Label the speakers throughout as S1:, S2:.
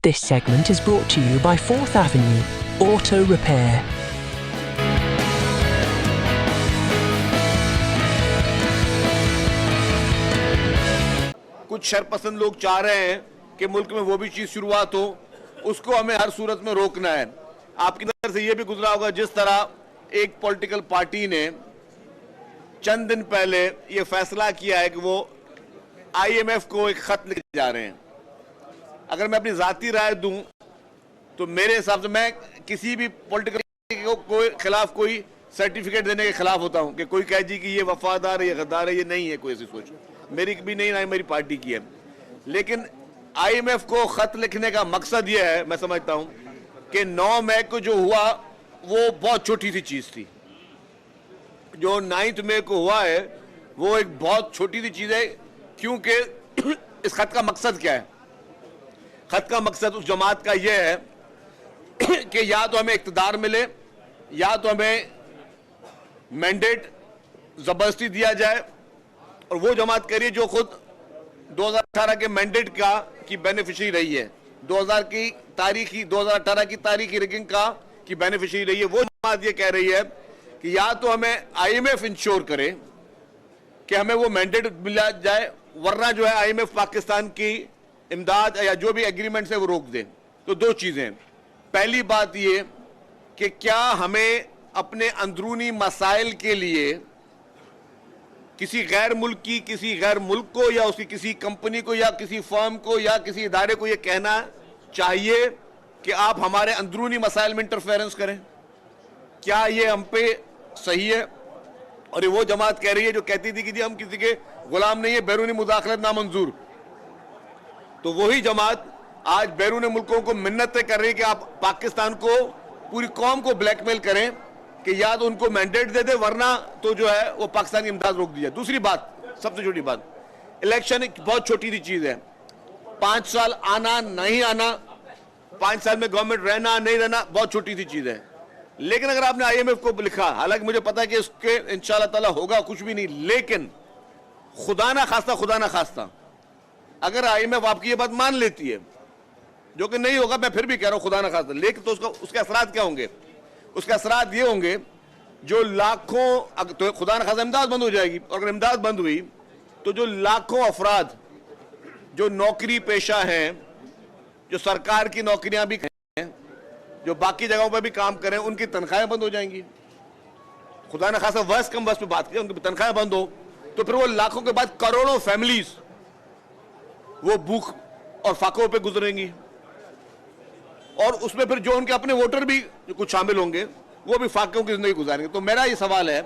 S1: This segment is brought to you by 4th Avenue Auto Repair.
S2: कुछ शरपसंद लोग चाह रहे हैं कि मुल्क में वो भी चीज शुरुआत हो, उसको हमें हर सूरत में रोकना है। आपकी नजर से ये भी गुजरा होगा जिस तरह एक पॉलिटिकल पार्टी ने चंद दिन पहले ये फैसला किया है कि वो IMF को एक खत लिखे जा रहे हैं। अगर मैं अपनी जाती राय दूं तो मेरे हिसाब से मैं किसी भी पॉलिटिकल को खिलाफ कोई सर्टिफिकेट देने के खिलाफ होता हूं कि कोई कहे जी कि ये वफादार है, ये गद्दार है, ये नहीं है कोई ऐसी सोच, मेरी भी नहीं, ना मेरी पार्टी की है। लेकिन IMF को खत लिखने का मकसद ये है, मैं समझता हूं कि 9 मई को जो हुआ वो बहुत छोटी सी चीज थी। जो 9 मई को हुआ है वो एक बहुत छोटी सी चीज है, क्योंकि इस खत का मकसद क्या है? खत का मकसद उस जमात का यह है कि या तो हमें इख्तिदार मिले या तो हमें मैंडेट जबरदस्ती दिया जाए। और वो जमात कह रही है जो खुद 2018 के मैंडेट की बेनिफिशियरी रही है, 2018 की तारीखी रिगिंग की बेनिफिशियरी रही है। वो जमात ये कह रही है कि या तो हमें IMF इंश्योर करे कि हमें वो मैंडेट मिला जाए, वरना जो है IMF पाकिस्तान की इमदाद या जो भी एग्रीमेंट है वो रोक दे। तो दो चीजें, पहली बात ये कि क्या हमें अपने अंदरूनी मसाइल के लिए किसी गैर मुल्क को या उसकी किसी कंपनी को या किसी फर्म को या किसी इदारे को यह कहना चाहिए कि आप हमारे अंदरूनी मसाइल में इंटरफेरेंस करें? क्या ये हम पे सही है? और ये वो जमात कह रही है जो कहती थी कि जी हम किसी के गुलाम नहीं है, बैरूनी मुदाखलत नामंजूर। तो वही जमात आज बैरूनी मुल्कों को मिन्नतें कर रही है कि आप पाकिस्तान को, पूरी कौम को ब्लैकमेल करें कि या तो उनको मैंडेट दे दे, वरना तो जो है वो पाकिस्तान की इमदाद रोक दी जाए। दूसरी बात, सबसे छोटी बात, इलेक्शन एक बहुत छोटी सी चीज है। 5 साल आना नहीं आना, 5 साल में गवर्नमेंट रहना नहीं रहना, बहुत छोटी सी चीज है। लेकिन अगर आपने IMF को लिखा, हालांकि मुझे पता है कि इसके इंशाल्लाह ताला होगा कुछ भी नहीं, लेकिन खुदा ना खास्ता अगर IMF आपकी ये बात मान लेती है, जो कि नहीं होगा, मैं फिर भी कह रहा हूं खुदा ना खास्ता, लेकिन तो उसके असरात क्या होंगे? उसके असरात ये होंगे जो लाखों, तो खुदा ना खास्ता इमदाद बंद हो जाएगी, और अगर इमदाद बंद हुई तो जो लाखों अफराद जो नौकरी पेशा हैं, जो सरकार की नौकरियां भी हैं, जो बाकी जगहों पर भी काम करें, उनकी तनख्वाहें बंद हो जाएंगी। खुदा ना खास्ता वर्स्ट कम वर्स्ट पे बात करें, उनकी तनख्वाहें बंद हो तो फिर वो लाखों के बाद करोड़ों फैमिलीज वो भूख और फाकों पे गुजरेंगी, और उसमें फिर जो उनके अपने वोटर भी कुछ शामिल होंगे वो भी फाकों की जिंदगी गुजारेंगे। तो मेरा ये सवाल है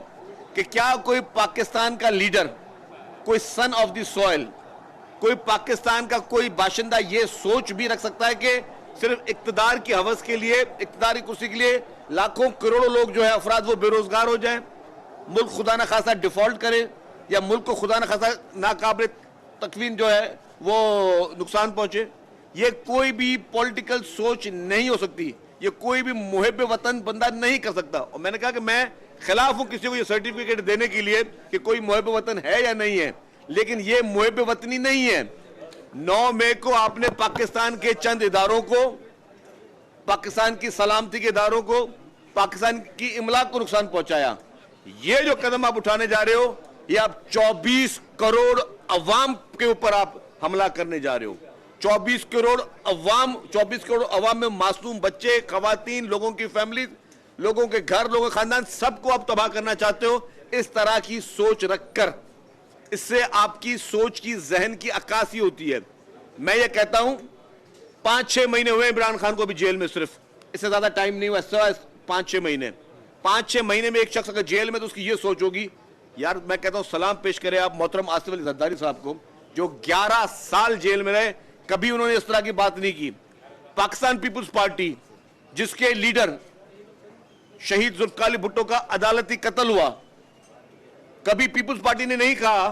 S2: कि क्या कोई पाकिस्तान का लीडर, कोई सन ऑफ द सॉइल, कोई पाकिस्तान का कोई बाशिंदा ये सोच भी रख सकता है कि सिर्फ इक्तदार की हवस के लिए, इक्तदार की कुर्सी के लिए लाखों करोड़ों लोग जो है अफराद वो बेरोजगार हो जाएं, मुल्क खुदा न खासा डिफॉल्ट करे, या मुल्क को खुदा न खासा नाकाबिल तकवीन जो है वो नुकसान पहुंचे? ये कोई भी पॉलिटिकल सोच नहीं हो सकती, ये कोई भी मुहिब वतन बंदा नहीं कर सकता। और मैंने कहा कि मैं खिलाफ हूं किसी को ये सर्टिफिकेट देने के लिए कि कोई मुहिब वतन है या नहीं है, लेकिन ये मुहिब वतनी नहीं है। 9 मई को आपने पाकिस्तान के चंद इदारों को, पाकिस्तान की सलामती के इदारों को, पाकिस्तान की इमलाक को नुकसान पहुंचाया। ये जो कदम आप उठाने जा रहे हो, ये आप 24 करोड़ अवाम के ऊपर आप हमला करने जा रहे हो। 24 करोड़ अवाम में मासूम बच्चे, खवातीन, लोगों की फैमिली, लोगों के घर, लोगों के खानदान, सबको आप तबाह करना चाहते हो इस तरह की सोच रखकर। इससे आपकी सोच की, जहन की अक्कासी होती है। मैं ये कहता हूं 5-6 महीने हुए इमरान खान को भी जेल में, सिर्फ इससे ज्यादा टाइम नहीं हुआ, 5-6 महीने। 5-6 महीने में एक शख्स अगर जेल में, तो उसकी ये सोच होगी, यार मैं कहता हूं सलाम पेश करें आप मोहतरम आसिफ अली जरदारी साहब को, जो 11 साल जेल में रहे, कभी उन्होंने इस तरह की बात नहीं की। पाकिस्तान पीपुल्स पार्टी जिसके लीडर शहीद जुल्फकार अली भुट्टो का अदालती कत्ल हुआ, कभी पीपुल्स पार्टी ने नहीं कहा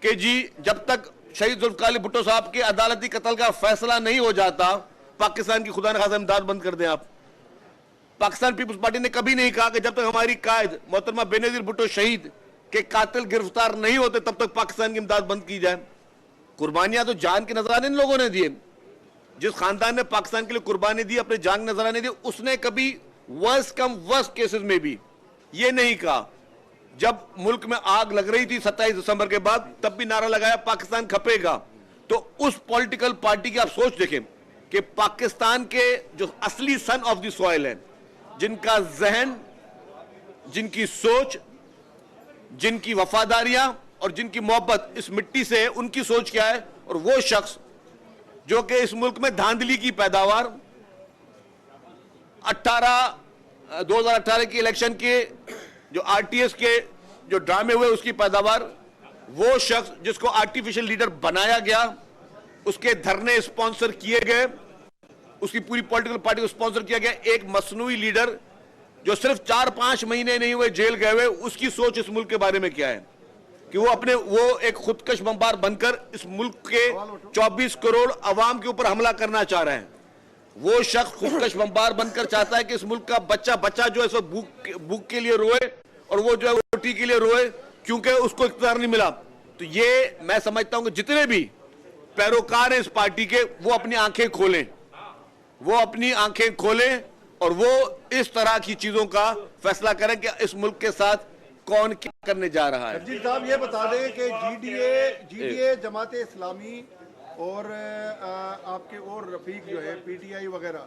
S2: कि जी जब तक शहीद जुल्फकार अली भुट्टो साहब के अदालती कत्ल का फैसला नहीं हो जाता, पाकिस्तान की खुदा न खासा इमदाद बंद कर दें आप। पाकिस्तान पीपुल्स पार्टी ने कभी नहीं कहा कि जब तक हमारी कायद मोहतरमा बेनजीर भुट्टो शहीद के कातिल गिरफ्तार नहीं होते तब तक पाकिस्तान की इमदाद बंद की जाए। कुर्बानियां तो जान के नजराने इन लोगों ने दिए, जिस खानदान ने पाकिस्तान के लिए कुर्बानी दी, अपने जान नजराने दी, उसने कभी वर्स्ट कम वर्स्ट केसेस में भी ये नहीं कहा। जब मुल्क में आग लग रही थी 27 दिसंबर के बाद, तब भी नारा लगाया पाकिस्तान खपेगा। तो उस पॉलिटिकल पार्टी की आप सोच देखें कि पाकिस्तान के जो असली सन ऑफ द सॉइल है, जिनका जहन, जिनकी सोच, जिनकी वफादारियां और जिनकी मोहब्बत इस मिट्टी से है, उनकी सोच क्या है। और वो शख्स जो कि इस मुल्क में धांधली की पैदावार 2018 की इलेक्शन के जो आरटीएस के जो ड्रामे हुए उसकी पैदावार, वो शख्स जिसको आर्टिफिशियल लीडर बनाया गया, उसके धरने स्पॉन्सर किए गए, उसकी पूरी पॉलिटिकल पार्टी को स्पॉन्सर किया गया, एक मसनूई लीडर जो सिर्फ 4-5 महीने नहीं हुए जेल गए हुए, उसकी सोच इस मुल्क के बारे में क्या है कि वो एक खुदकश बमबार बनकर इस मुल्क के 24 करोड़ अवाम के ऊपर हमला करना चाह रहे हैं। वो शख्स खुदकश बमबार बनकर चाहता है कि इस मुल्क का बच्चा जो है सो भूख के लिए रोए और वो जो है रोटी के लिए रोए, क्योंकि उसको इख्तियार नहीं मिला। तो ये मैं समझता हूं कि जितने भी पैरोकार हैं इस पार्टी के, वो अपनी आंखें खोलें और वो इस तरह की चीजों का फैसला करें कि इस मुल्क के साथ कौन क्या करने जा रहा है।
S3: जी साहब, ये बता दें कि जीडीए जमात इस्लामी और आपके और रफीक जो है पीटीआई वगैरह,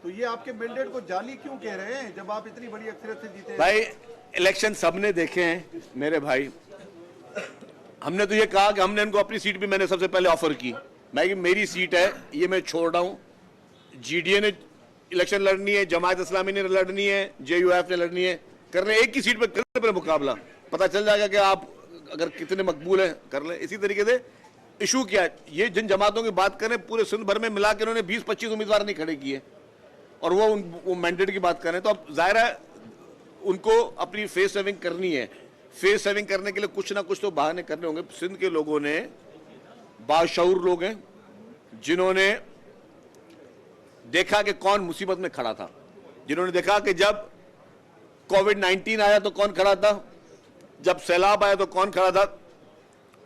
S3: तो ये आपके मैंडेट को जाली क्यों कह रहे हैं जब आप इतनी बड़ी अक्सरियत से जीते हैं?
S2: भाई, इलेक्शन सबने देखे हैं मेरे भाई। हमने तो ये कहा कि हमने इनको अपनी सीट भी मैंने सबसे पहले ऑफर की, मैं कि मेरी सीट है, ये मैं छोड़ रहा हूं। जीडीए ने इलेक्शन लड़नी है, जमात इस्लामी ने लड़नी है, जेयूएफ ने लड़नी है, करने एक ही सीट पे करने पर मुकाबला, पता चल जाएगा कि आप अगर कितने मकबूल हैं, कर लें। इसी तरीके से इशू क्या है, ये जिन जमातों की बात करें पूरे सिंध भर में मिला के उन्होंने 20-25 उम्मीदवार नहीं खड़े किए और वो मैंडेट की बात करें, तो अब जाहिर है उनको अपनी फेस सेविंग करनी है। फेस सेविंग करने के लिए कुछ ना कुछ तो बहाने करने होंगे। सिंध के लोगों ने, बाशऊर लोग हैं जिन्होंने देखा कि कौन मुसीबत में खड़ा था, जिन्होंने देखा कि जब कोविड-19 आया तो कौन खड़ा था, जब सैलाब आया तो कौन खड़ा था,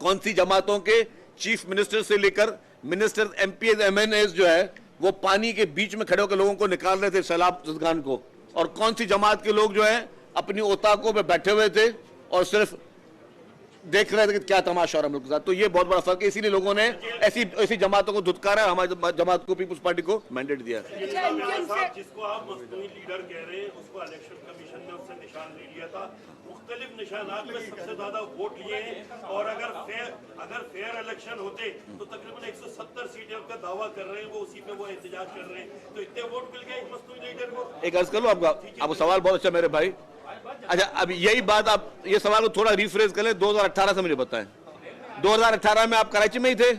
S2: कौन सी जमातों के चीफ मिनिस्टर से लेकर मिनिस्टर, एमपीएस, एमएनएस जो है वो पानी के बीच में खड़े होकर लोगों को निकाल रहे थे सैलाब ज़दगान को, और कौन सी जमात के लोग जो है अपनी ओताकों पे बैठे हुए थे और सिर्फ देख रहे थे कि क्या तमाशा हो रहा है मुल्क के साथ। तो ये बहुत बड़ा फर्क है, इसीलिए लोगों ने ऐसी जमातों को धुतकारा, हमारी जमात को, पीपुल्स पार्टी को मैंडेट दिया।
S4: जिसको आप मजदूरी लीडर कह रहे हैं, उसको इलेक्शन कमीशन ने उससे निशान ले लिया था, मुख्तलिफ निशानात में सबसे ज्यादा वोट लिए हैं, और अगर फेयर इलेक्शन होते तो तकरीबन 170 सीटें का दावा कर रहे हैं, वो उसी पे वो एहतजाज कर रहे हैं। तो इतने वोट मिल गए एक मजदूरी लीडर को।
S2: एक अर्ज कर लो आपका सवाल बहुत अच्छा मेरे भाई। अच्छा, अब यही बात, आप ये सवाल को थोड़ा रिफ्रेश कर लें, 2018 से मुझे बताएं, 2018 में आप कराची में ही थे?